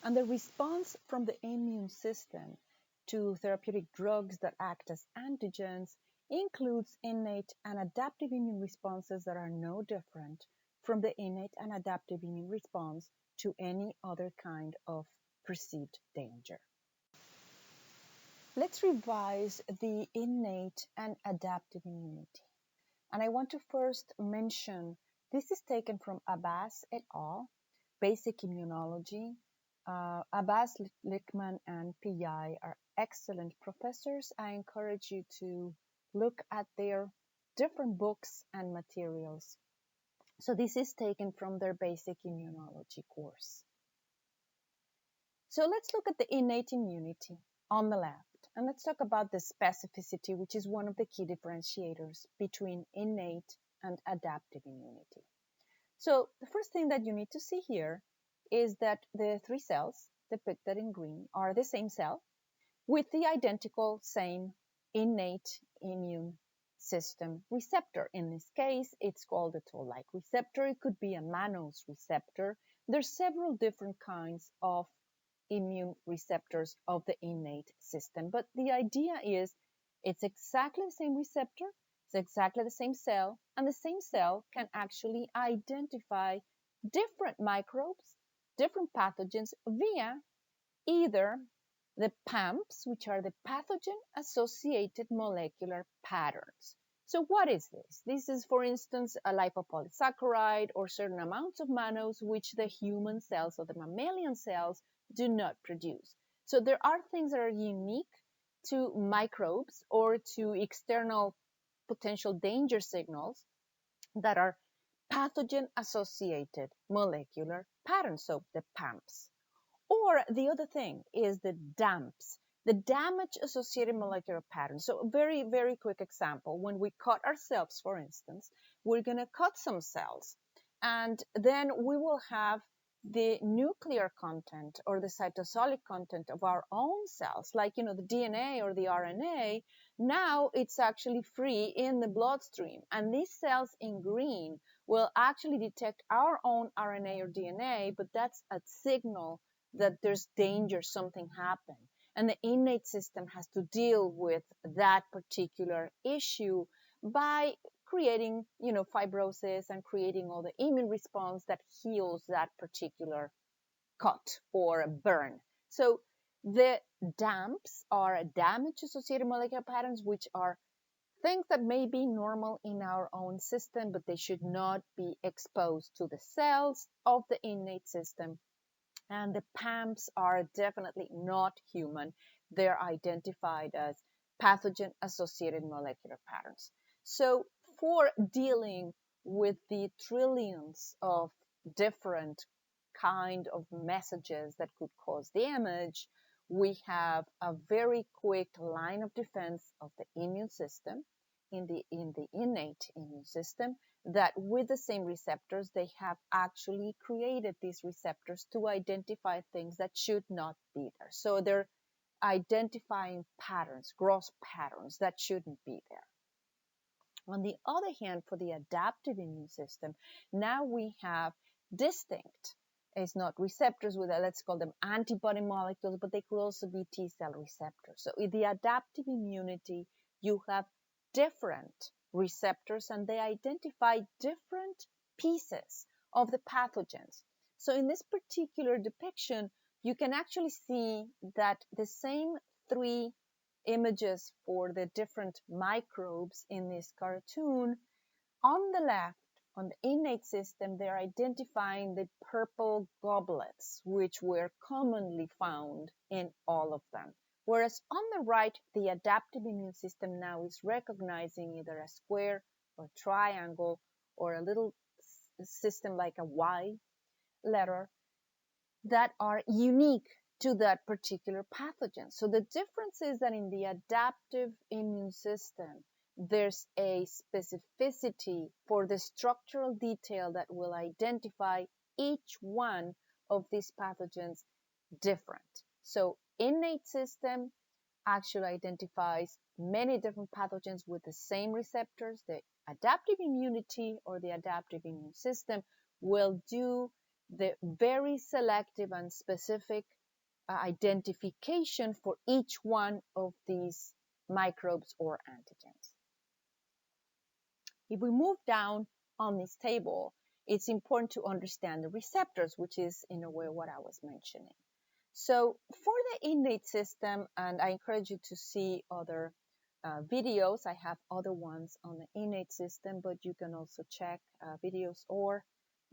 And the response from the immune system to therapeutic drugs that act as antigens includes innate and adaptive immune responses that are no different from the innate and adaptive immune response to any other kind of perceived danger. Let's revise the innate and adaptive immunity. And I want to first mention this is taken from Abbas et al., Basic Immunology. Abbas, Lichtman, and Pillai are excellent professors. I encourage you to look at their different books and materials. So this is taken from their Basic Immunology course. So let's look at the innate immunity on the left. And let's talk about the specificity, which is one of the key differentiators between innate and adaptive immunity. So the first thing that you need to see here is that the three cells depicted in green are the same cell with the identical same innate immune system receptor. In this case, it's called a toll-like receptor. It could be a mannose receptor. There's several different kinds of immune receptors of the innate system. But the idea is it's exactly the same receptor, it's exactly the same cell, and the same cell can actually identify different microbes, different pathogens via either the PAMPs, which are the pathogen-associated molecular patterns. So what is this? This is, for instance, a lipopolysaccharide or certain amounts of mannose which the human cells or the mammalian cells do not produce. So there are things that are unique to microbes or to external potential danger signals that are pathogen-associated molecular patterns, so the PAMPs. Or the other thing is the DAMPs, the damage-associated molecular patterns. So a very, very quick example. When we cut ourselves, for instance, we're going to cut some cells, and then we will have the nuclear content or the cytosolic content of our own cells, like, the DNA or the RNA. Now it's actually free in the bloodstream. And these cells in green will actually detect our own RNA or DNA, but that's a signal that there's danger, something happened. And the innate system has to deal with that particular issue by creating, fibrosis and creating all the immune response that heals that particular cut or burn. So the DAMPs are damage-associated molecular patterns, which are things that may be normal in our own system, but they should not be exposed to the cells of the innate system. And the PAMPs are definitely not human. They're identified as pathogen-associated molecular patterns. So for dealing with the trillions of different kind of messages that could cause damage, we have a very quick line of defense of the immune system in the innate immune system, that with the same receptors, they have actually created these receptors to identify things that should not be there. So they're identifying patterns, gross patterns that shouldn't be there. On the other hand, for the adaptive immune system, now we have distinct, it's not receptors with, let's call them antibody molecules, but they could also be T cell receptors. So in the adaptive immunity, you have different receptors and they identify different pieces of the pathogens. So in this particular depiction, you can actually see that the same three images for the different microbes in this cartoon. On the left, on the innate system, they're identifying the purple goblets, which were commonly found in all of them. Whereas on the right, the adaptive immune system now is recognizing either a square or triangle or a little system like a Y letter that are unique to that particular pathogen. So the difference is that in the adaptive immune system, there's a specificity for the structural detail that will identify each one of these pathogens different. So innate system actually identifies many different pathogens with the same receptors. The adaptive immunity or the adaptive immune system will do the very selective and specific identification for each one of these microbes or antigens. If we move down on this table, it's important to understand the receptors, which is in a way what I was mentioning. So for the innate system, and I encourage you to see other videos. I have other ones on the innate system, but you can also check videos or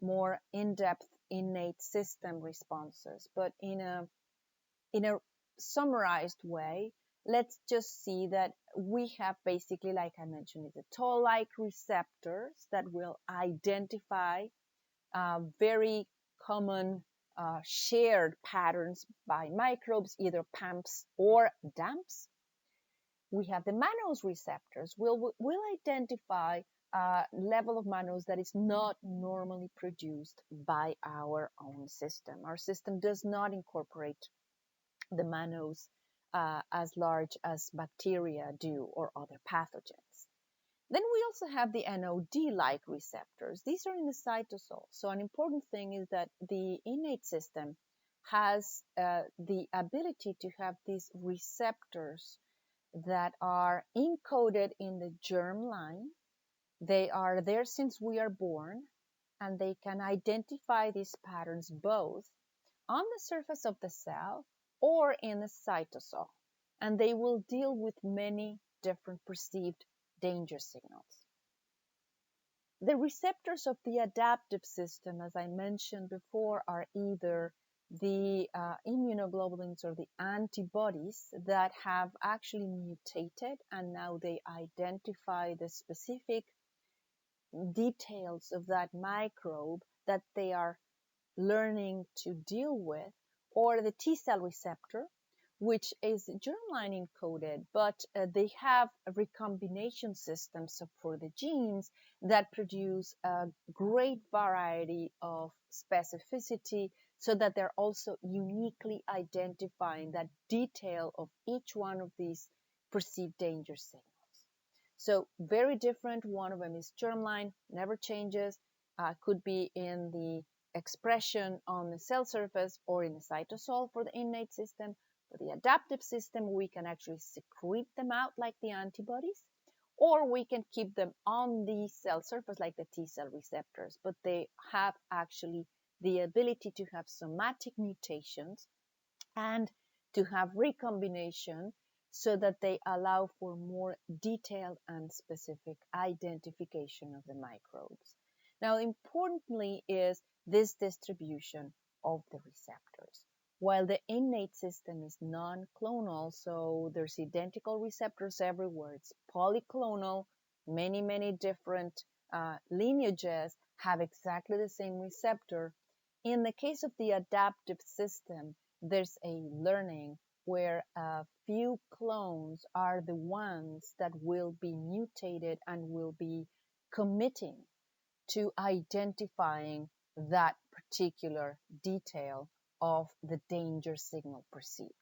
more in-depth innate system responses. But in a summarized way, let's just see that we have basically, like I mentioned, the toll-like receptors that will identify very common shared patterns by microbes, either PAMPs or DAMPs. We have the mannose receptors will identify a level of mannose that is not normally produced by our own system. Our system does not incorporate the mannose as large as bacteria do or other pathogens. Then we also have the NOD-like receptors. These are in the cytosol. So an important thing is that the innate system has the ability to have these receptors that are encoded in the germline. They are there since we are born, and they can identify these patterns both on the surface of the cell or in the cytosol. And they will deal with many different perceived danger signals. The receptors of the adaptive system, as I mentioned before, are either the immunoglobulins or the antibodies that have actually mutated, and now they identify the specific details of that microbe that they are learning to deal with, or the T cell receptor, which is germline encoded, but they have a recombination system for the genes that produce a great variety of specificity so that they're also uniquely identifying that detail of each one of these perceived danger signals. So very different. One of them is germline, never changes, could be in the expression on the cell surface or in the cytosol for the innate system. For the adaptive system, we can actually secrete them out like the antibodies, or we can keep them on the cell surface like the T cell receptors, but they have actually the ability to have somatic mutations and to have recombination so that they allow for more detailed and specific identification of the microbes. Now, importantly is this distribution of the receptors. While the innate system is non-clonal, so there's identical receptors everywhere, it's polyclonal, many different lineages have exactly the same receptor. In the case of the adaptive system, there's a learning where a few clones are the ones that will be mutated and will be committing to identifying that particular detail of the danger signal perceived.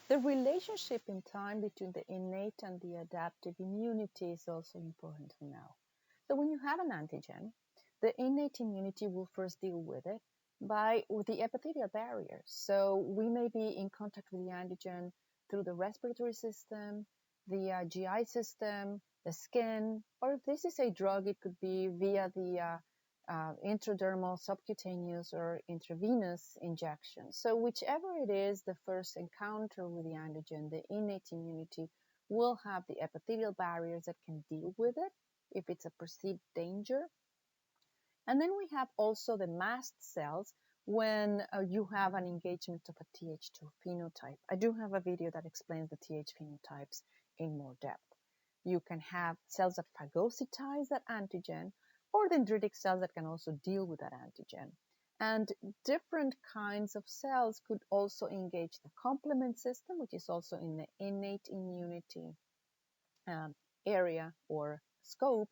The relationship in time between the innate and the adaptive immunity is also important to know. So when you have an antigen, the innate immunity will first deal with it with the epithelial barriers. So we may be in contact with the antigen through the respiratory system, the GI system, the skin, or if this is a drug, it could be via the intradermal, subcutaneous, or intravenous injection. So whichever it is, the first encounter with the antigen, the innate immunity will have the epithelial barriers that can deal with it if it's a perceived danger. And then we have also the mast cells when you have an engagement of a Th2 phenotype. I do have a video that explains the Th phenotypes in more depth. You can have cells that phagocytize that antigen, or dendritic cells that can also deal with that antigen. And different kinds of cells could also engage the complement system, which is also in the innate immunity area or scope.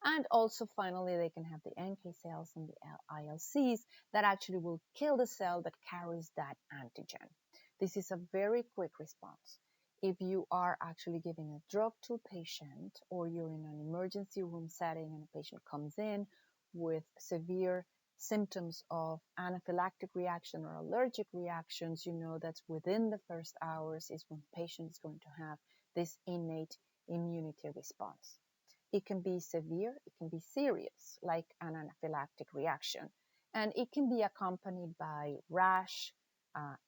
And also, finally, they can have the NK cells and the ILCs that actually will kill the cell that carries that antigen. This is a very quick response. If you are actually giving a drug to a patient, or you're in an emergency room setting and a patient comes in with severe symptoms of anaphylactic reaction or allergic reactions, you know that's within the first hours is when patient is going to have this innate immunity response. It can be severe, it can be serious, like an anaphylactic reaction, and it can be accompanied by rash,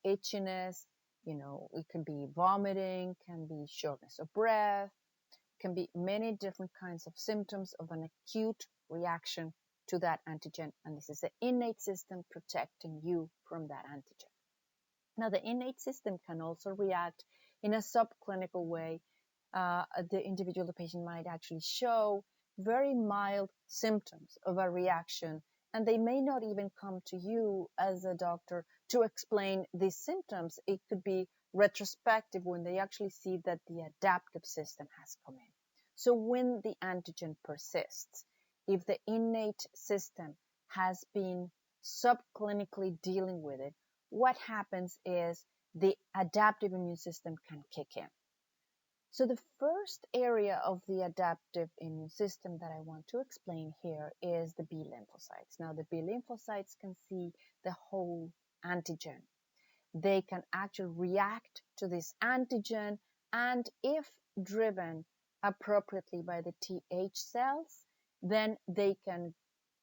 itchiness, it can be vomiting, can be shortness of breath, can be many different kinds of symptoms of an acute reaction to that antigen, and this is the innate system protecting you from that antigen. Now, the innate system can also react in a subclinical way. The individual, the patient might actually show very mild symptoms of a reaction, and they may not even come to you as a doctor to explain these symptoms. It could be retrospective when they actually see that the adaptive system has come in. So when the antigen persists, if the innate system has been subclinically dealing with it, what happens is the adaptive immune system can kick in. So the first area of the adaptive immune system that I want to explain here is the B lymphocytes. Now, the B lymphocytes can see the whole antigen. They can actually react to this antigen, and if driven appropriately by the Th cells, then they can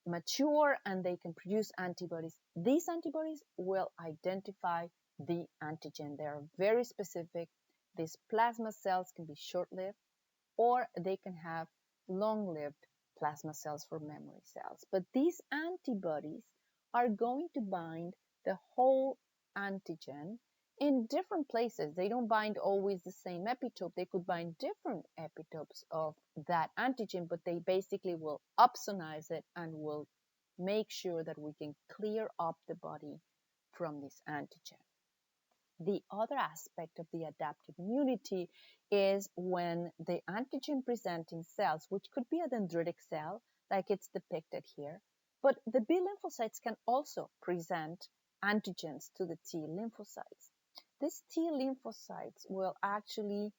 mature and they can produce antibodies. These antibodies will identify the antigen. They are very specific. These plasma cells can be short-lived, or they can have long-lived plasma cells for memory cells. But these antibodies are going to bind the whole antigen in different places. They don't bind always the same epitope. They could bind different epitopes of that antigen, but they basically will opsonize it and will make sure that we can clear up the body from this antigen. The other aspect of the adaptive immunity is when the antigen-presenting cells, which could be a dendritic cell, like it's depicted here, but the B lymphocytes can also present antigens to the T lymphocytes. These T lymphocytes will actually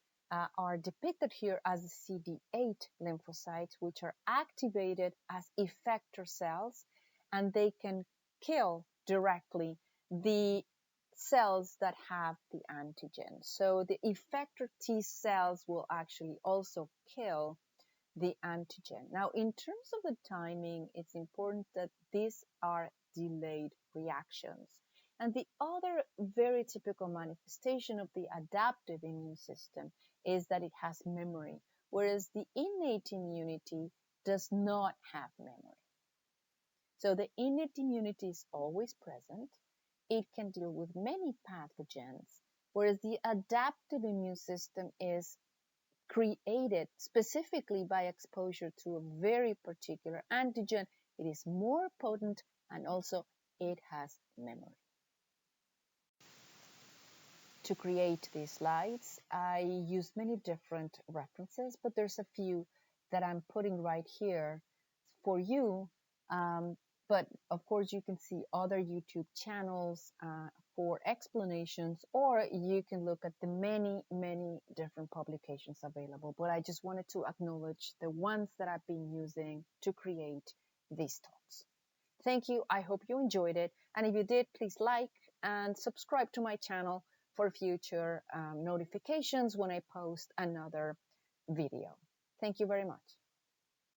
are depicted here as the CD8 lymphocytes, which are activated as effector cells, and they can kill directly the cells that have the antigen. So the effector T cells will actually also kill the antigen. Now, in terms of the timing, it's important that these are delayed reactions. And the other very typical manifestation of the adaptive immune system is that it has memory, whereas the innate immunity does not have memory. So the innate immunity is always present. It can deal with many pathogens, whereas the adaptive immune system is created specifically by exposure to a very particular antigen. It is more potent, and also it has memory. To create these slides, I used many different references, but there's a few that I'm putting right here for you. But of course, you can see other YouTube channels for explanations, or you can look at the many, many different publications available. But I just wanted to acknowledge the ones that I've been using to create these talks. Thank you. I hope you enjoyed it. And if you did, please like and subscribe to my channel for future notifications when I post another video. Thank you very much.